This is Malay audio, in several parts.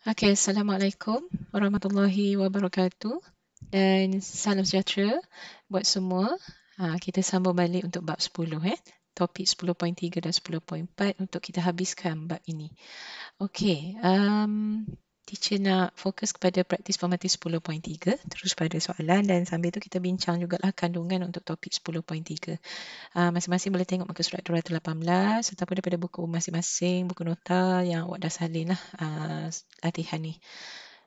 Okay, Assalamualaikum warahmatullahi wabarakatuh dan salam sejahtera buat semua. Kita sambung balik untuk bab 10 topik 10.3 dan 10.4 untuk kita habiskan bab ini. Okey, teacher nak fokus kepada praktis formatif 10.3 terus pada soalan dan sambil tu kita bincang jugalah kandungan untuk topik 10.3. Masing-masing boleh tengok muka surat 218 ataupun daripada buku masing-masing, buku nota yang awak dah salin lah latihan ni.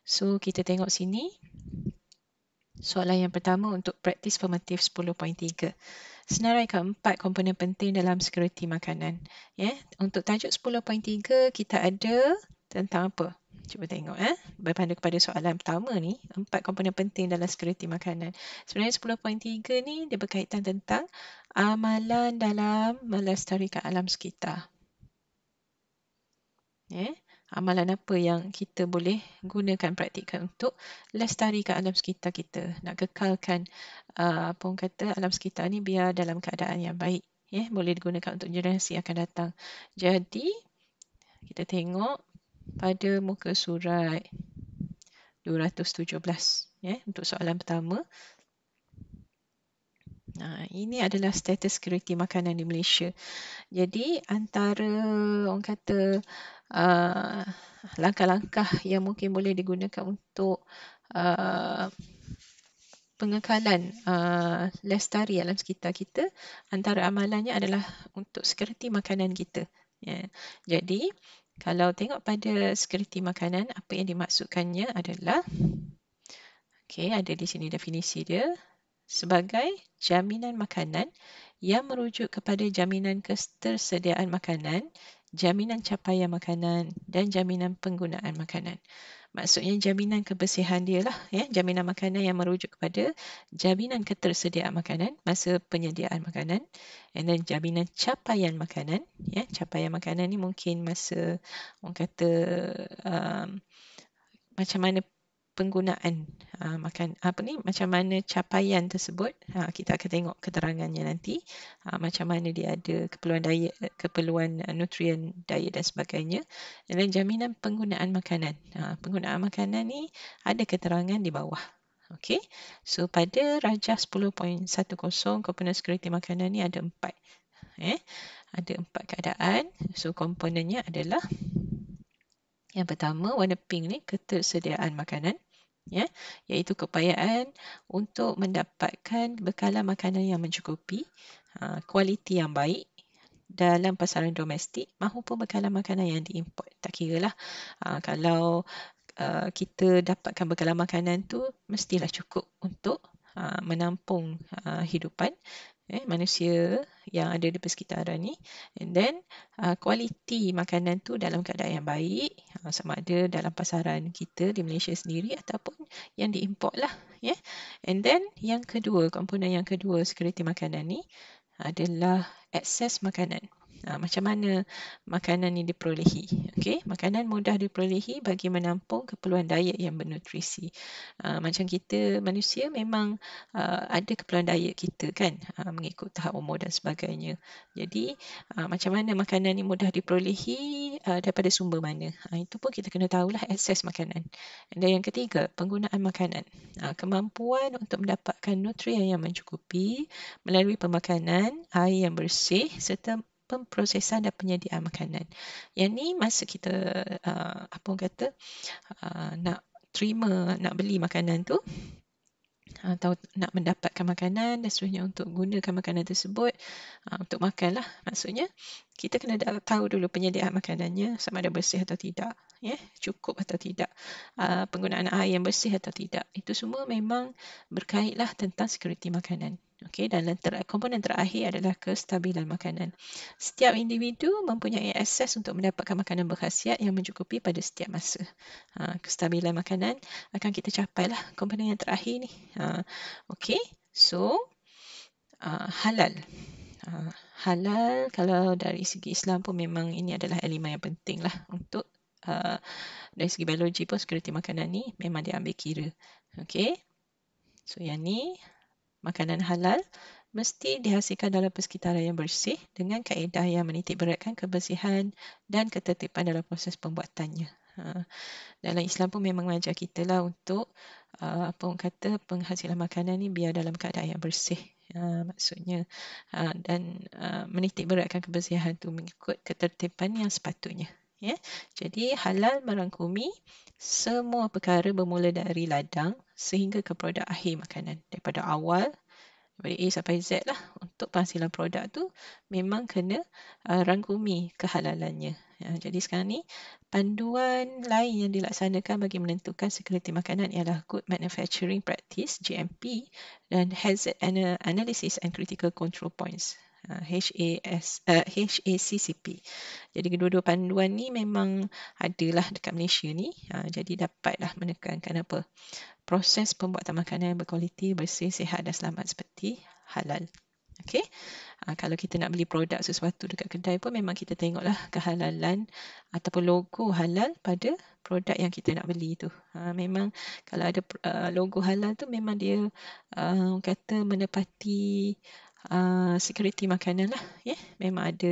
So, kita tengok sini. Soalan yang pertama untuk praktis formatif 10.3. Senaraikan 4 komponen penting dalam sekuriti makanan. Untuk tajuk 10.3, kita ada tentang apa? Cuba tengok. Berpandu kepada soalan pertama ni, 4 komponen penting dalam sekuriti makanan. Sebenarnya 10.3 ni dia berkaitan tentang amalan dalam melestarikan alam sekitar. Amalan apa yang kita boleh gunakan praktikkan untuk lestarikan alam sekitar kita. Nak kekalkan alam sekitar ni biar dalam keadaan yang baik. Boleh digunakan untuk generasi yang akan datang. Jadi, kita tengok pada muka surat 217 untuk soalan pertama. Ini adalah status sekuriti makanan di Malaysia. Jadi antara orang kata langkah-langkah yang mungkin boleh digunakan untuk pengekalan lestari alam sekitar kita, antara amalannya adalah untuk sekuriti makanan kita. Jadi kalau tengok pada sekuriti makanan, apa yang dimaksudkannya adalah ada di sini definisi dia, sebagai jaminan makanan yang merujuk kepada jaminan ketersediaan makanan, jaminan capaian makanan dan jaminan penggunaan makanan. Maksudnya jaminan kebersihan dia lah, jaminan makanan yang merujuk kepada jaminan ketersediaan makanan, masa penyediaan makanan, and then jaminan capaian makanan. Capaian makanan ni mungkin masa orang kata macam mana penggunaan macam mana capaian tersebut, kita akan tengok keterangannya nanti, macam mana dia ada keperluan diet, keperluan nutrien diet dan sebagainya. Dan jaminan penggunaan makanan. Penggunaan makanan ni ada keterangan di bawah. Okey. So pada rajah 10.10 komponen sekuriti makanan ni ada 4. Ada 4 keadaan. So komponennya adalah yang pertama, warna pink ni ketersediaan makanan. Iaitu keupayaan untuk mendapatkan bekalan makanan yang mencukupi, kualiti yang baik dalam pasaran domestik maupun bekalan makanan yang diimport. Tak kira lah kalau kita dapatkan bekalan makanan tu mestilah cukup untuk menampung hidupan manusia yang ada di persekitaran ni, and then kualiti makanan tu dalam keadaan yang baik, sama ada dalam pasaran kita di Malaysia sendiri ataupun yang diimport lah. And then yang kedua, komponen yang kedua sekuriti makanan ni adalah akses makanan. Macam mana makanan ni diperolehi. Makanan mudah diperolehi bagi menampung keperluan diet yang bernutrisi. Macam kita manusia memang ada keperluan diet kita kan, mengikut tahap umur dan sebagainya. Jadi macam mana makanan ni mudah diperolehi, daripada sumber mana. Itu pun kita kena tahulah akses makanan. Dan yang ketiga, penggunaan makanan. Kemampuan untuk mendapatkan nutrien yang mencukupi melalui pemakanan, air yang bersih serta pemprosesan dan penyediaan makanan. Yang ni masa kita nak beli makanan tu, atau nak mendapatkan makanan dan seterusnya untuk gunakan makanan tersebut, untuk makan lah maksudnya, kita kena tahu dulu penyediaan makanannya sama ada bersih atau tidak, cukup atau tidak, penggunaan air yang bersih atau tidak. Itu semua memang berkaitlah tentang sekuriti makanan. Dan komponen terakhir adalah kestabilan makanan. Setiap individu mempunyai akses untuk mendapatkan makanan berkhasiat yang mencukupi pada setiap masa. Kestabilan makanan akan kita capai lah komponen yang terakhir ni. So halal. Halal kalau dari segi Islam pun memang ini adalah elemen yang penting lah untuk dari segi biologi pun sekuriti makanan ni memang diambil kira. So yang ni, makanan halal mesti dihasilkan dalam persekitaran yang bersih dengan kaedah yang menitik beratkan kebersihan dan ketertiban dalam proses pembuatannya. Dalam Islam pun memang mengajar kita lah untuk apa orang kata, penghasilan makanan ni biar dalam keadaan yang bersih. Maksudnya dan menitik beratkan kebersihan tu mengikut ketertiban yang sepatutnya. Ya. Jadi halal merangkumi semua perkara bermula dari ladang sehingga ke produk akhir makanan. Daripada awal, dari A sampai Z lah, untuk penghasilan produk tu memang kena rangkumi kehalalannya. Jadi sekarang ni panduan lain yang dilaksanakan bagi menentukan sekuriti makanan ialah Good Manufacturing Practice (GMP) dan Hazard Analysis and Critical Control Points HACCP. Jadi kedua-dua panduan ni memang adalah dekat Malaysia ni. Jadi dapatlah menekankan apa? Proses pembuatan makanan yang berkualiti, bersih, sihat dan selamat seperti halal. Okey. Kalau kita nak beli produk sesuatu dekat kedai pun memang kita tengoklah kehalalan ataupun logo halal pada produk yang kita nak beli tu. Memang kalau ada logo halal tu memang dia kata menepati security makanan lah. Memang ada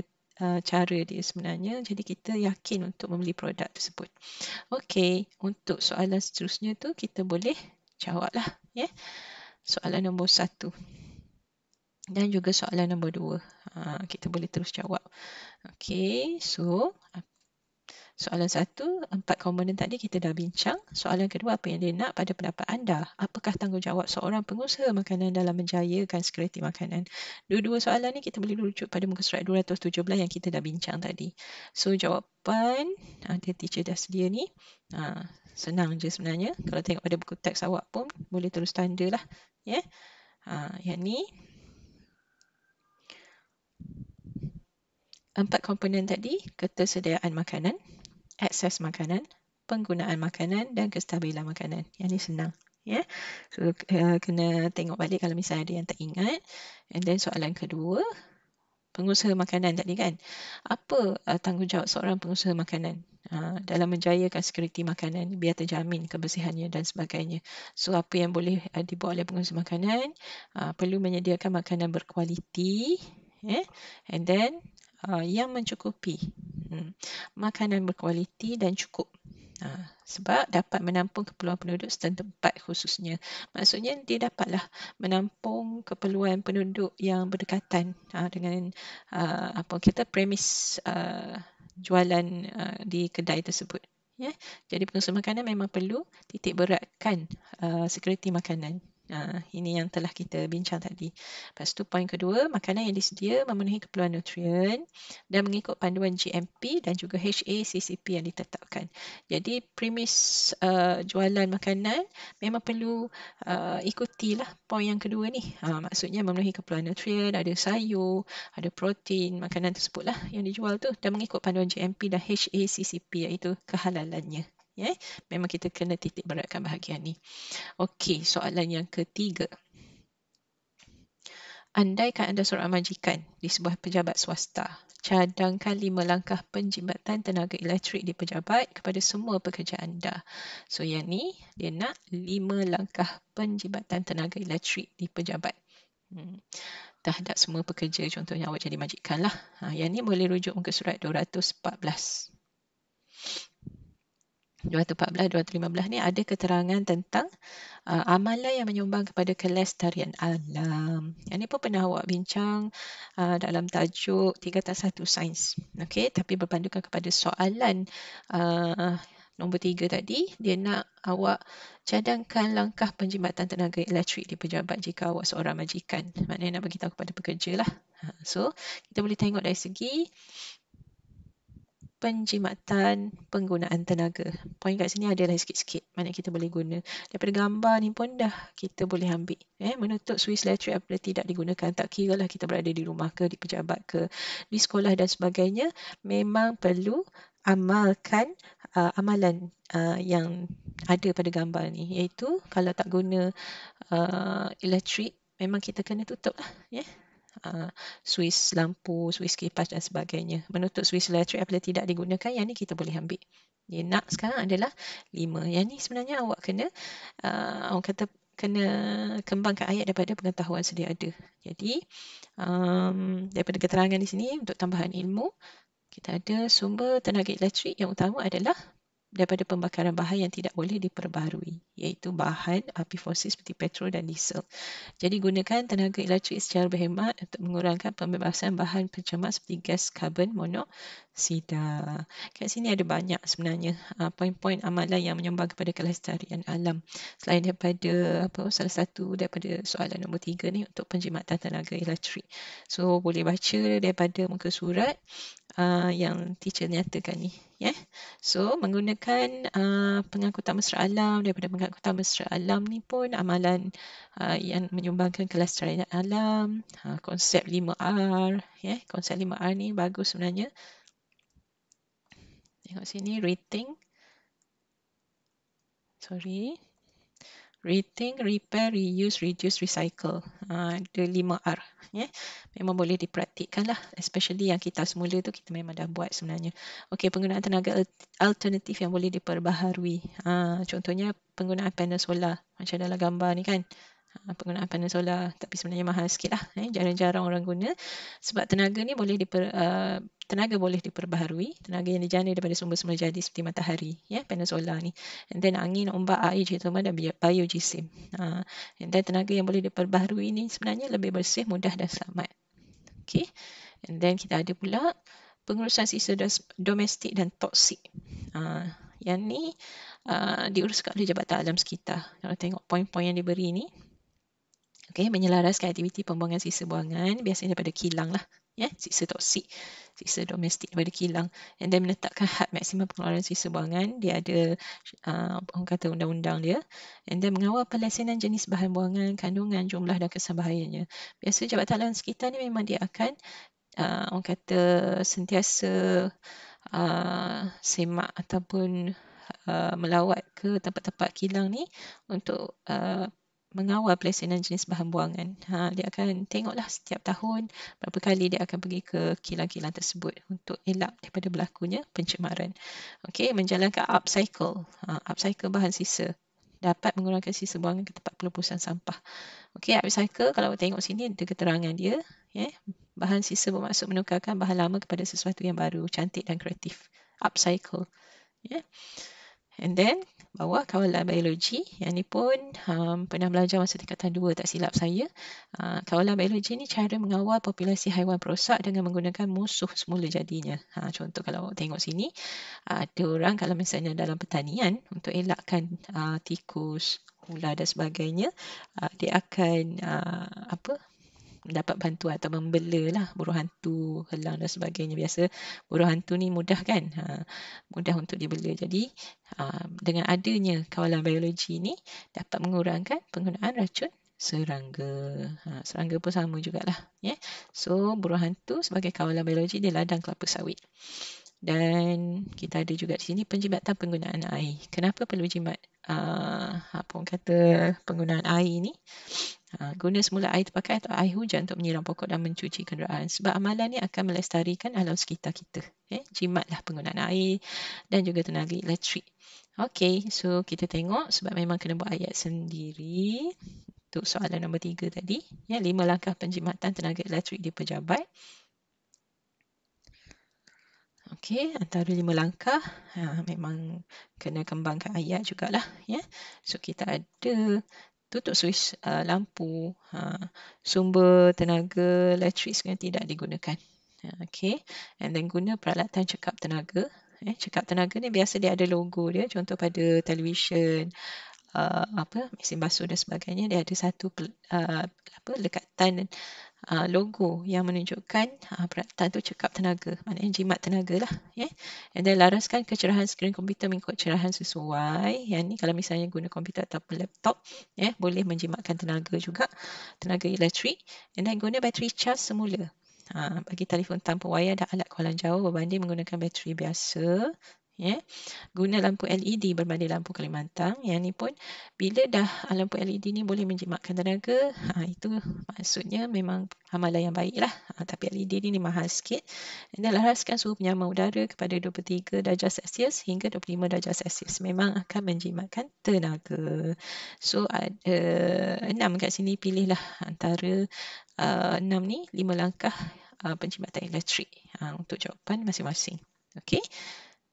cara dia sebenarnya. Jadi kita yakin untuk membeli produk tersebut. Okey, untuk soalan seterusnya tu kita boleh jawablah. Soalan nombor 1 dan juga soalan nombor 2. Kita boleh terus jawab. Okey, so soalan 1, 4 komponen tadi kita dah bincang. Soalan kedua, apa yang dia nak pada pendapat anda? Apakah tanggungjawab seorang pengusaha makanan dalam menjayakan sekuriti makanan? Dua-dua soalan ni kita boleh rujuk pada muka surat 217 yang kita dah bincang tadi. So jawapan ada teacher dah sedia ni. Senang je sebenarnya. Kalau tengok pada buku teks awak pun boleh terus tanda lah. Yang ni 4 komponen tadi, ketersediaan makanan, akses makanan, penggunaan makanan dan kestabilan makanan. Yang ni senang. So kena tengok balik kalau misalnya ada yang tak ingat. And then soalan kedua, pengusaha makanan tadi kan. Apa tanggungjawab seorang pengusaha makanan dalam menjayakan sekuriti makanan biar terjamin kebersihannya dan sebagainya. So apa yang boleh dibuat oleh pengusaha makanan, perlu menyediakan makanan berkualiti, and then yang mencukupi. Makanan berkualiti dan cukup. Sebab dapat menampung keperluan penduduk setempat khususnya. Maksudnya dia dapatlah menampung keperluan penduduk yang berdekatan dengan apa kita premis jualan di kedai tersebut. Jadi pengusaha makanan memang perlu titik beratkan sekuriti makanan. Ini yang telah kita bincang tadi. Lepas tu poin kedua, makanan yang disedia memenuhi keperluan nutrien dan mengikut panduan GMP dan juga HACCP yang ditetapkan. Jadi premis jualan makanan memang perlu ikutilah poin yang kedua ni. Maksudnya memenuhi keperluan nutrien, ada sayur, ada protein, makanan tersebut lah yang dijual tu dan mengikut panduan GMP dan HACCP iaitu kehalalannya. Memang kita kena titik beratkan bahagian ni. Okey, soalan yang ketiga. Andaikan anda seorang majikan di sebuah pejabat swasta, cadangkan 5 langkah penjimatan tenaga elektrik di pejabat kepada semua pekerja anda. So yang ni, dia nak 5 langkah penjimatan tenaga elektrik di pejabat. Terhadap semua pekerja, contohnya awak jadi majikan lah. Yang ni boleh rujuk muka surat 214. 214, 215 ni ada keterangan tentang amalan yang menyumbang kepada kelestarian alam. Yang ni pun pernah awak bincang dalam tajuk 3+1 sains. Okey, tapi berpandukan kepada soalan nombor 3 tadi, dia nak awak cadangkan langkah penjimatan tenaga elektrik di pejabat jika awak seorang majikan. Maknanya nak beritahu kepada pekerja lah. So, kita boleh tengok dari segi penjimatan penggunaan tenaga. Poin kat sini adalah sikit-sikit. Mana kita boleh guna. Daripada gambar ni pun dah kita boleh ambil. Menutup suis elektrik apabila tidak digunakan. Tak kira lah kita berada di rumah ke, di pejabat ke, di sekolah dan sebagainya. Memang perlu amalkan amalan yang ada pada gambar ni. Iaitu kalau tak guna elektrik, memang kita kena tutup lah. Suis lampu, suis kipas dan sebagainya. Menutup suis elektrik apabila tidak digunakan, yang ni kita boleh ambil. Dia nak sekarang adalah 5. Yang ni sebenarnya awak kena orang kata kena kembangkan ayat daripada pengetahuan sedia ada. Jadi daripada keterangan di sini untuk tambahan ilmu, kita ada sumber tenaga elektrik yang utama adalah daripada pembakaran bahan yang tidak boleh diperbaharui, iaitu bahan api fosil seperti petrol dan diesel. Jadi gunakan tenaga elektrik secara berhemat untuk mengurangkan pembebasan bahan pencemar seperti gas karbon monoksida. Kat sini ada banyak sebenarnya poin-poin amalan yang menyumbang kepada kelestarian alam. Selain daripada salah satu daripada soalan nombor 3 ni untuk penjimatan tenaga elektrik. So boleh baca daripada muka surat yang teacher nyatakan ni. So menggunakan pengangkutan mesra alam, daripada pengangkutan mesra alam ni pun amalan yang menyumbangkan kelestarian alam, konsep 5R. Konsep 5R ni bagus sebenarnya. Tengok sini, rethink, repair, reuse, reduce, recycle. Ada 5R. Memang boleh dipraktikkan lah. Especially yang kita semula tu kita memang dah buat sebenarnya. Okey, penggunaan tenaga alternatif yang boleh diperbaharui. Contohnya penggunaan panel solar. Macam dalam gambar ni kan. Penggunaan panel solar, tapi sebenarnya mahal sikit lah. Jarang-jarang orang guna. Sebab tenaga ni tenaga boleh diperbaharui. Tenaga yang dijana daripada sumber-sumber jadi seperti matahari, panel solar ni. And then angin, ombak, air, geothermal dan biogeosim. And then tenaga yang boleh diperbaharui ni sebenarnya lebih bersih, mudah dan selamat. Okay. And then kita ada pula pengurusan sisa domestik dan toksik. Yang ni diuruskan oleh Jabatan Alam Sekitar. Kalau tengok poin-poin yang diberi ni, menyelaraskan aktiviti pembuangan sisa buangan biasanya daripada kilang lah, sisa toksik, sisa domestik daripada kilang, and then menetapkan had maksimum pengeluaran sisa buangan. Dia ada orang kata undang-undang dia, and then mengawal pelaksanaan jenis bahan buangan, kandungan, jumlah dan kesan bahayanya. Biasa Jabatan Alam Sekitar ni memang dia akan orang kata sentiasa semak ataupun melawat ke tempat-tempat kilang ni untuk mengawal pelaksanaan jenis bahan buangan. Dia akan tengoklah setiap tahun berapa kali dia akan pergi ke kilang-kilang tersebut untuk elak daripada berlakunya pencemaran. Okey, menjalankan upcycle. Upcycle bahan sisa dapat mengurangkan sisa buangan ke tempat pelupusan sampah. Okey, upcycle kalau tengok sini ada keterangan dia. Bahan sisa bermaksud menukarkan bahan lama kepada sesuatu yang baru, cantik dan kreatif. Upcycle. And then bawah kawalan biologi, yang ni pun pernah belajar masa tingkatan 2 tak silap saya. Kawalan biologi ni cara mengawal populasi haiwan perosak dengan menggunakan musuh semula jadinya. Contoh kalau tengok sini, ada orang kalau misalnya dalam pertanian untuk elakkan tikus, ular dan sebagainya, dia akan mendapat bantuan atau membela lah buruh hantu, helang dan sebagainya. Biasa buruh hantu ni mudah kan, mudah untuk dibela. Jadi dengan adanya kawalan biologi ni dapat mengurangkan penggunaan racun serangga. Serangga pun sama jugalah. So buruh hantu sebagai kawalan biologi di ladang kelapa sawit. Dan kita ada juga di sini penjimatan penggunaan air. Kenapa perlu jimat penggunaan air ni? Guna semula air terpakai atau air hujan untuk menyiram pokok dan mencuci kenderaan. Sebab amalan ni akan melestarikan alam sekitar kita. Jimatlah penggunaan air dan juga tenaga elektrik. Okey, so kita tengok sebab memang kena buat ayat sendiri. Untuk soalan nombor 3 tadi. 5 langkah penjimatan tenaga elektrik di pejabat. Okey, antara 5 langkah memang kena kembangkan ayat jugalah. So kita ada tutup suis lampu, sumber tenaga elektrik sebenarnya tidak digunakan. Okey, and then guna peralatan cekap tenaga. Cekap tenaga ni biasa dia ada logo dia, contoh pada televisyen, mesin basuh dan sebagainya, dia ada satu lekatan logo yang menunjukkan peralatan tu cekap tenaga, maknanya jimat tenaga lah. And then laraskan kecerahan skrin komputer mengikut cerahan sesuai. Yang ni kalau misalnya guna komputer ataupun laptop, boleh menjimatkan tenaga juga, tenaga elektrik. And then guna bateri cas semula. Bagi telefon tanpa wayar dan alat kawalan jauh berbanding menggunakan bateri biasa. Guna lampu LED berbanding lampu Kalimantan. Yang ni pun bila dah lampu LED ni boleh menjimatkan tenaga, itu maksudnya memang amalan yang baik lah. Tapi LED ni mahal sikit. Dan laraskan suhu penyaman udara kepada 23 darjah Celsius hingga 25 darjah Celsius. Memang akan menjimatkan tenaga. So ada 6 kat sini, pilihlah antara 6 ni, 5 langkah penjimatan elektrik untuk jawapan masing-masing. Okey.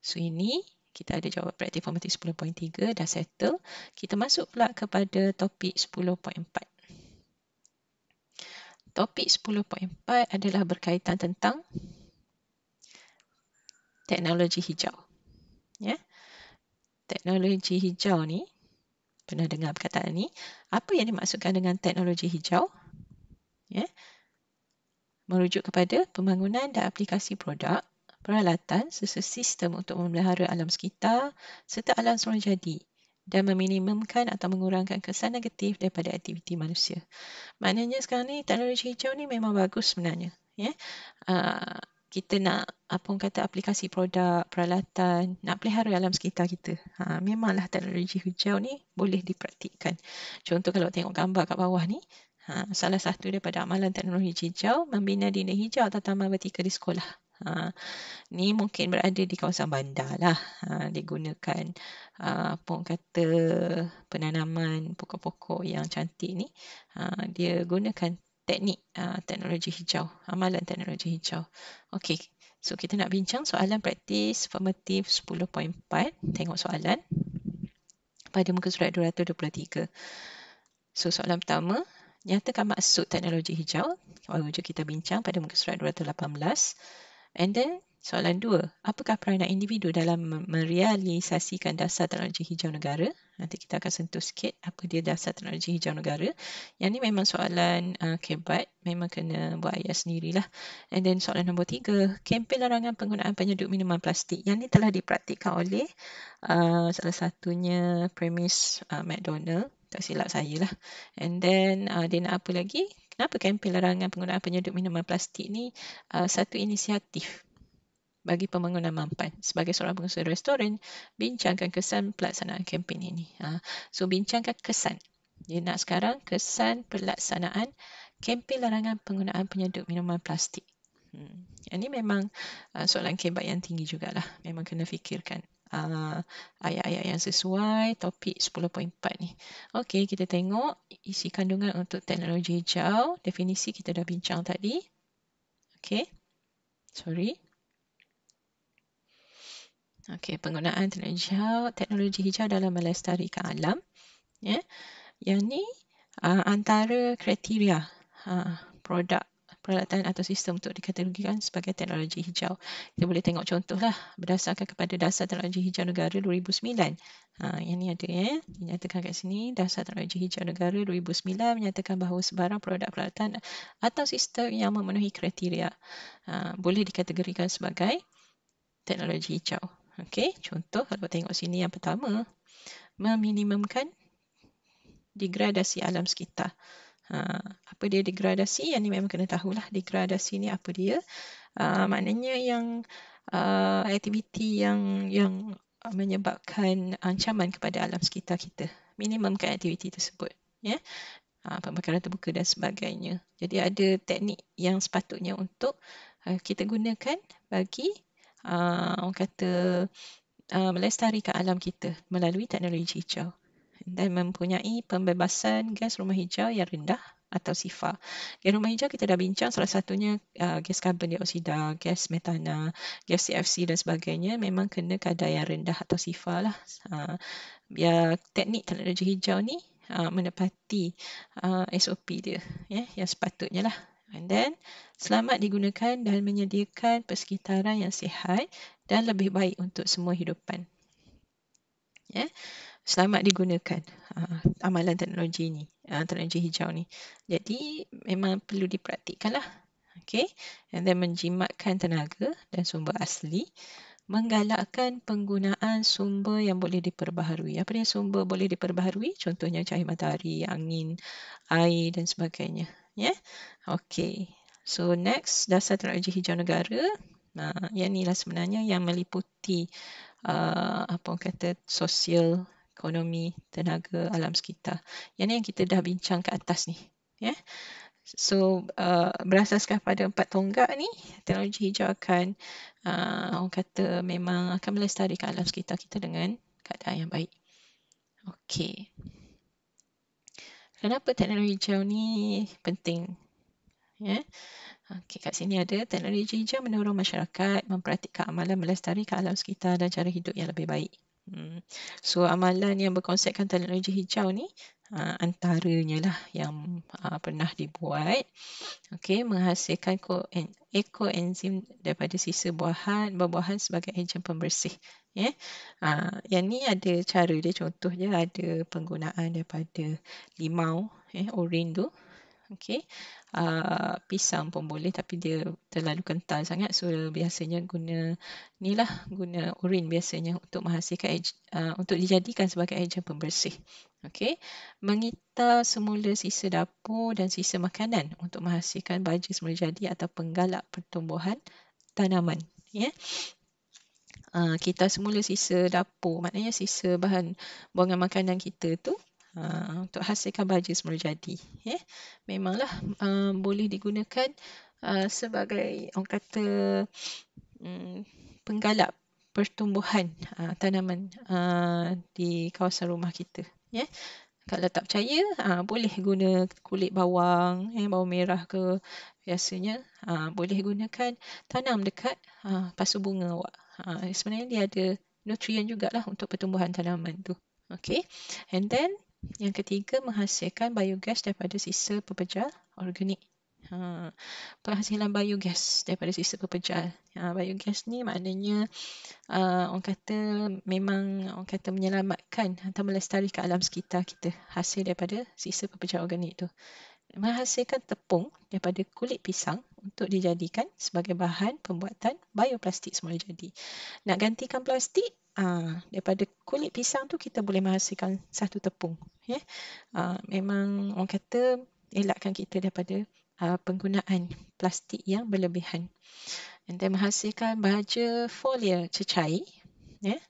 So ini Kita ada jawab praktik formatif 10.3 dah settle. Kita masuk pula kepada topik 10.4. Topik 10.4 adalah berkaitan tentang teknologi hijau. Ya. Teknologi hijau ni, pernah dengar perkataan ni? Apa yang dimaksudkan dengan teknologi hijau? Ya. Merujuk kepada pembangunan dan aplikasi produk, peralatan serta sistem untuk memelihara alam sekitar serta alam semula jadi dan meminimumkan atau mengurangkan kesan negatif daripada aktiviti manusia. Maknanya sekarang ni teknologi hijau ni memang bagus sebenarnya. Ya? Kita nak apa orang kata aplikasi produk, peralatan, nak pelihara alam sekitar kita. Memanglah teknologi hijau ni boleh dipraktikkan. Contoh kalau tengok gambar kat bawah ni, salah satu daripada amalan teknologi hijau membina dinding hijau atau taman vertikal di sekolah. Ni mungkin berada di kawasan bandar lah. Digunakan apa orang kata penanaman pokok-pokok yang cantik ni. Dia gunakan teknik teknologi hijau, amalan teknologi hijau. Okey, so kita nak bincang soalan praktis formatif 10.4. Tengok soalan pada muka surat 223. So soalan pertama, nyatakan maksud teknologi hijau. Baru je kita bincang pada muka surat 218. And then soalan 2, apakah peranan individu dalam merealisasikan dasar teknologi hijau negara? Nanti kita akan sentuh sikit apa dia dasar teknologi hijau negara. Yang ni memang soalan kebat, memang kena buat ayat sendirilah. And then soalan nombor 3, kempen larangan penggunaan penyedut minuman plastik. Yang ni telah dipraktikkan oleh salah satunya premis McDonald. Tak silap saya lah. And then dia nak apa lagi? Kenapa kempen larangan penggunaan penyedut minuman plastik ni satu inisiatif bagi pembangunan mampan? Sebagai seorang pengusaha restoran, bincangkan kesan pelaksanaan kempen ini. So bincangkan kesan. Dia nak sekarang kesan pelaksanaan kempen larangan penggunaan penyedut minuman plastik. Yang ni memang soalan kebat yang tinggi jugalah. Memang kena fikirkan ayat-ayat yang sesuai topik 10.4 ni. Okey, kita tengok isi kandungan untuk teknologi hijau. Definisi kita dah bincang tadi. Okey. Sorry. Okey, penggunaan teknologi hijau dalam melestarikan alam. Ya. Yang ni antara kriteria produk, peralatan atau sistem untuk dikategorikan sebagai teknologi hijau. Kita boleh tengok contohlah berdasarkan kepada dasar teknologi hijau negara 2009. Yang ni ada dinyatakan kat sini, dasar teknologi hijau negara 2009 menyatakan bahawa sebarang produk, peralatan atau sistem yang memenuhi kriteria boleh dikategorikan sebagai teknologi hijau. Okey, contoh kalau tengok sini yang pertama, meminimumkan degradasi alam sekitar. Apa dia degradasi? Yang ni memang kena tahulah degradasi ni apa dia. Maknanya yang aktiviti yang menyebabkan ancaman kepada alam sekitar kita. Minimumkan aktiviti tersebut. Ya. Pembakaran terbuka dan sebagainya. Jadi ada teknik yang sepatutnya untuk kita gunakan bagi orang kata melestarikan alam kita melalui teknologi hijau. Dan mempunyai pembebasan gas rumah hijau yang rendah atau SIFA. Gas rumah hijau kita dah bincang, salah satunya gas karbon dioksida, gas metana, gas CFC dan sebagainya memang kena kadar yang rendah atau SIFA lah. Biar teknik teknologi hijau ni menepati SOP dia yang sepatutnya lah. And then selamat digunakan dan menyediakan persekitaran yang sihat dan lebih baik untuk semua hidupan. Selamat digunakan amalan teknologi ni, teknologi hijau ni. Jadi memang perlu dipraktikkan lah. Okay. And then menjimatkan tenaga dan sumber asli. Menggalakkan penggunaan sumber yang boleh diperbaharui. Apa dia sumber boleh diperbaharui? Contohnya cahaya matahari, angin, air dan sebagainya. Okay. So next, dasar teknologi hijau negara. Yang ni lah sebenarnya yang meliputi apa orang kata sosial, ekonomi, tenaga, alam sekitar. Yang ni yang kita dah bincang ke atas ni. So berasaskan pada 4 tonggak ni, teknologi hijau akan orang kata memang akan melestarikan alam sekitar kita dengan keadaan yang baik. Okey. Kenapa teknologi hijau ni penting? Okey, kat sini ada teknologi hijau mendorong masyarakat memperhatikan amalan melestarikan alam sekitar dan cara hidup yang lebih baik. So amalan yang berkonsepkan teknologi hijau ni antaranya lah yang pernah dibuat. Okey, menghasilkan ekoenzim daripada sisa buah-buahan sebagai ejen pembersih. Yang ni ada cara dia, contohnya ada penggunaan daripada limau, oren tu. Okey, pisang pun boleh tapi dia terlalu kental sangat, so biasanya guna oren biasanya untuk menghasilkan untuk dijadikan sebagai ejen pembersih. Okey, mengitar semula sisa dapur dan sisa makanan untuk menghasilkan baja semula jadi atau penggalak pertumbuhan tanaman. Kita semula sisa dapur, maknanya sisa bahan buangan makanan kita tu untuk hasilkan baja semula jadi. Memanglah boleh digunakan sebagai orang kata penggalak pertumbuhan tanaman di kawasan rumah kita. Kalau tak percaya, boleh guna kulit bawang, bawang merah ke, biasanya boleh gunakan tanam dekat pasu bunga awak. Sebenarnya dia ada nutrien jugalah untuk pertumbuhan tanaman tu. Okay, and then yang ketiga, menghasilkan biogas daripada sisa pepejal organik. Penghasilan biogas daripada sisa pepejal. Biogas ni maknanya orang kata memang orang kata menyelamatkan atau melestarikan alam sekitar kita, hasil daripada sisa pepejal organik tu. Menghasilkan tepung daripada kulit pisang untuk dijadikan sebagai bahan pembuatan bioplastik semula jadi. Nak gantikan plastik, daripada kulit pisang tu kita boleh menghasilkan satu tepung. Memang orang kata elakkan kita daripada penggunaan plastik yang berlebihan. And then menghasilkan baja folia cecair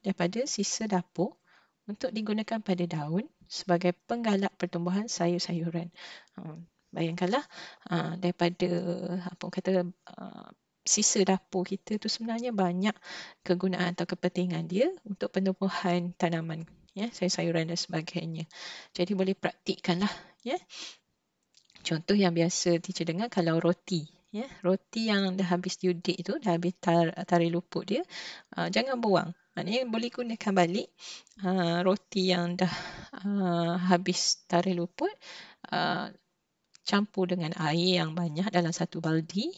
daripada sisa dapur untuk digunakan pada daun sebagai penggalak pertumbuhan sayur-sayuran. Bayangkanlah daripada sisa dapur kita tu sebenarnya banyak kegunaan atau kepentingan dia untuk penumbuhan tanaman, sayur-sayuran dan sebagainya. Jadi boleh praktikkanlah. Contoh yang biasa teacher dengar, kalau roti. Roti yang dah habis due date tu, dah habis tarikh luput dia, jangan buang. Maknanya boleh gunakan balik roti yang dah habis tarikh luput, campur dengan air yang banyak dalam satu baldi,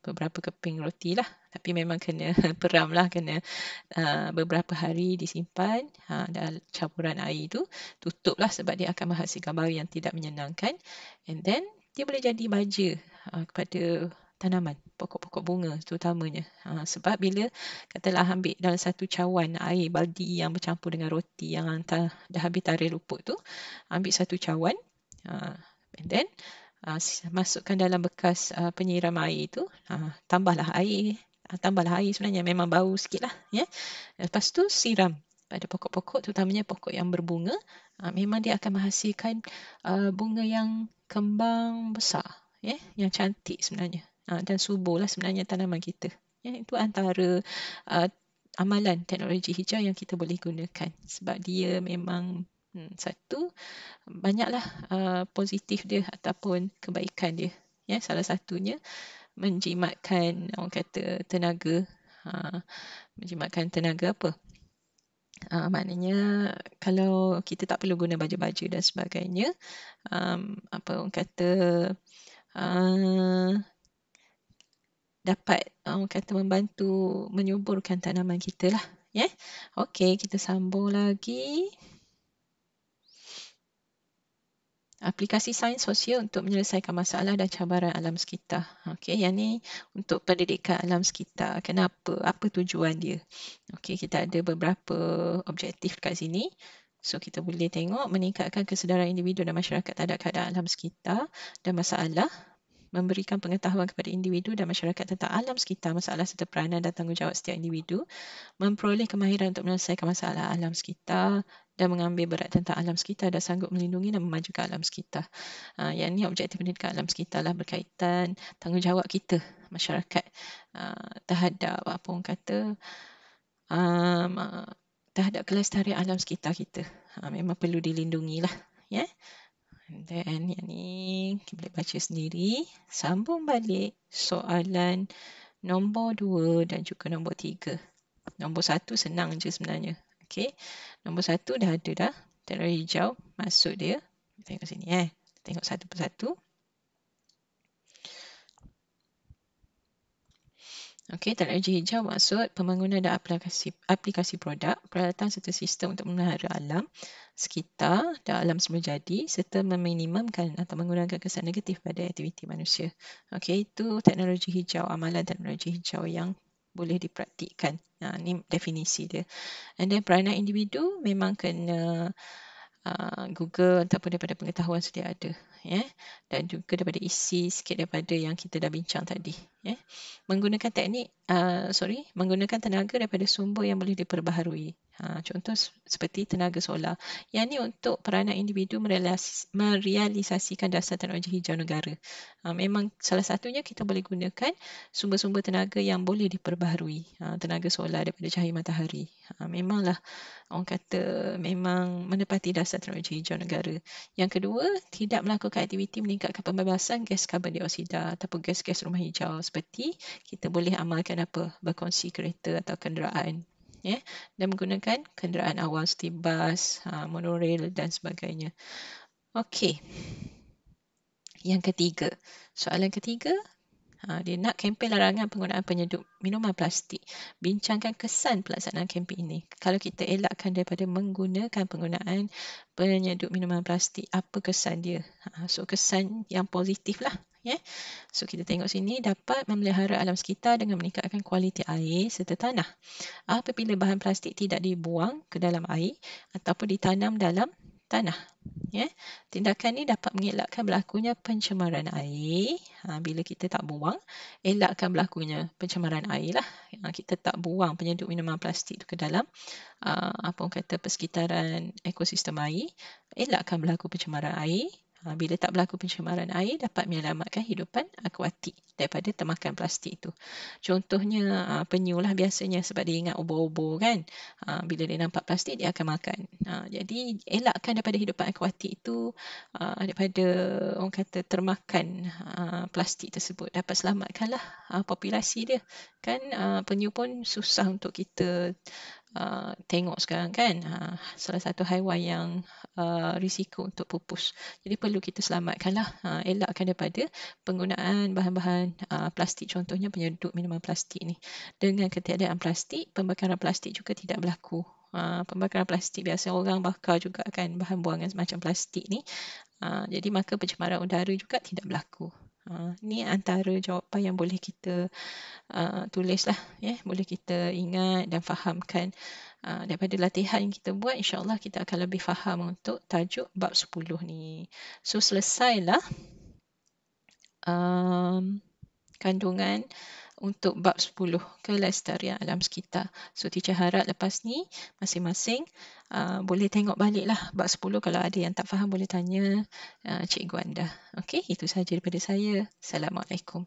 beberapa keping roti lah. Tapi memang kena peram lah, kena beberapa hari disimpan dalam campuran air tu. Tutup lah sebab dia akan menghasilkan bau yang tidak menyenangkan. And then dia boleh jadi baja kepada tanaman, pokok-pokok bunga terutamanya. Sebab bila katalah ambil dalam satu cawan air baldi yang bercampur dengan roti yang dah habis tarikh luput tu, ambil satu cawan, and then masukkan dalam bekas penyiram air tu, tambahlah air sebenarnya, memang bau sikit lah. Lepas tu siram pada pokok-pokok, terutamanya pokok yang berbunga. Memang dia akan menghasilkan bunga yang kembang besar, yang cantik sebenarnya, dan subur lah sebenarnya tanaman kita. Itu antara amalan teknologi hijau yang kita boleh gunakan, sebab dia memang satu, banyaklah positif dia ataupun kebaikan dia. Salah satunya menjimatkan orang kata tenaga. Menjimatkan tenaga apa? Maknanya kalau kita tak perlu guna baju-baju dan sebagainya, orang kata dapat orang kata membantu menyuburkan tanaman kita lah. Okey, kita sambung lagi. Aplikasi sains sosial untuk menyelesaikan masalah dan cabaran alam sekitar. Okey, yang ni untuk pendidikan alam sekitar. Kenapa? Apa tujuan dia? Okey, kita ada beberapa objektif kat sini. So, kita boleh tengok meningkatkan kesedaran individu dan masyarakat terhadap keadaan alam sekitar dan masalah, memberikan pengetahuan kepada individu dan masyarakat tentang alam sekitar, masalah serta peranan dan tanggungjawab setiap individu, memperoleh kemahiran untuk menyelesaikan masalah alam sekitar dan mengambil berat tentang alam sekitar dan sanggup melindungi dan memajukan alam sekitar. Yang ni objektif pendidikan alam sekitar lah, berkaitan tanggungjawab kita, masyarakat, terhadap terhadap kelestarian alam sekitar kita. Memang perlu dilindungi lah. Dan yang ni kita boleh baca sendiri. Sambung balik soalan nombor 2 dan juga nombor 3. Nombor 1 senang je sebenarnya. Okey. Nombor 1 dah ada dah. Teknologi hijau maksud dia. Tengok sini Tengok satu persatu. Okey, teknologi hijau maksud pembangunan dan aplikasi produk, peralatan serta sistem untuk memelihara alam sekitar dan alam semula jadi serta meminimumkan atau mengurangkan kesan negatif pada aktiviti manusia. Okey, itu teknologi hijau, amalan teknologi hijau yang boleh dipraktikkan. Ini definisi dia. And then peranan individu memang kena Google ataupun daripada pengetahuan sedia ada. Dan juga daripada isi sikit daripada yang kita dah bincang tadi. Menggunakan menggunakan tenaga daripada sumber yang boleh diperbaharui. Contoh seperti tenaga solar. Yang ni untuk peranan individu merealisasikan dasar teknologi hijau negara. Memang salah satunya kita boleh gunakan sumber-sumber tenaga yang boleh diperbaharui. Tenaga solar daripada cahaya matahari. Memanglah orang kata memang menepati dasar teknologi hijau negara. Yang kedua, tidak melakukan aktiviti meningkatkan pembebasan gas karbon dioksida ataupun gas-gas rumah hijau seperti kita boleh amalkan berkongsi kereta atau kenderaan. Dan menggunakan kenderaan awam seperti bas, monorail dan sebagainya. Okey. Yang ketiga. Soalan ketiga, dia nak kempen larangan penggunaan penyedup minuman plastik. Bincangkan kesan pelaksanaan kempen ini. Kalau kita elakkan daripada menggunakan penggunaan penyedup minuman plastik, apa kesan dia? So, kesan yang positif lah. So, kita tengok sini, dapat memelihara alam sekitar dengan meningkatkan kualiti air serta tanah. Apabila bahan plastik tidak dibuang ke dalam air ataupun ditanam dalam tanah. Tindakan ini dapat mengelakkan berlakunya pencemaran air. Bila kita tak buang, elakkan berlakunya pencemaran air lah. Kita tak buang penyedup minuman plastik itu ke dalam persekitaran ekosistem air, elakkan berlaku pencemaran air. Bila tak berlaku pencemaran air, dapat menyelamatkan hidupan akuatik daripada termakan plastik itu. Contohnya penyu lah biasanya sebab dia ingat ubur-ubur kan. Bila dia nampak plastik, dia akan makan. Jadi elakkan daripada hidupan akuatik itu daripada orang kata termakan plastik tersebut. Dapat selamatkanlah populasi dia. Kan penyu pun susah untuk kita tengok sekarang kan. Salah satu haiwan yang risiko untuk pupus. Jadi perlu kita selamatkanlah. Elakkan daripada penggunaan bahan-bahan plastik. Contohnya penyedup minuman plastik ni. Dengan ketiadaan plastik, pembakaran plastik juga tidak berlaku. Pembakaran plastik biasa orang bakar juga kan bahan buangan semacam plastik ni. Jadi maka pencemaran udara juga tidak berlaku. Ini antara jawapan yang boleh kita tulis lah. Boleh kita ingat dan fahamkan. Daripada latihan yang kita buat, insyaAllah kita akan lebih faham untuk tajuk bab 10 ni. So selesailah kandungan untuk bab 10 kelestarian alam sekitar. So teacher harap lepas ni masing-masing boleh tengok balik lah bab 10. Kalau ada yang tak faham boleh tanya cikgu anda. Okey, itu sahaja daripada saya. Assalamualaikum.